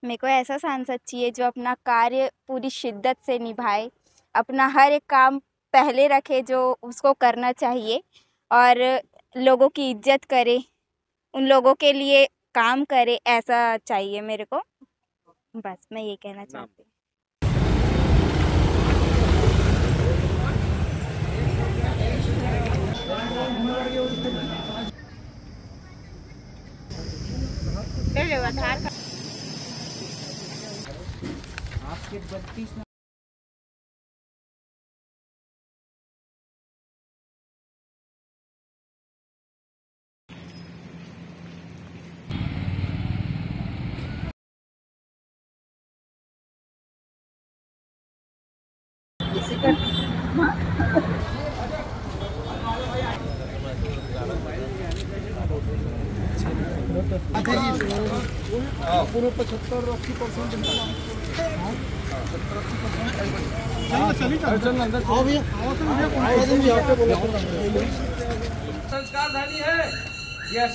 मेरे को ऐसा सांसद चाहिए जो अपना कार्य पूरी शिद्दत से निभाए, अपना हर एक काम पहले रखे जो उसको करना चाहिए और लोगों की इज्जत करे, उन लोगों के लिए काम करे, ऐसा चाहिए मेरे को। बस मैं ये कहना चाहती हूँ। आपके 32 पूरे 75-80% संस्कार धानी है यह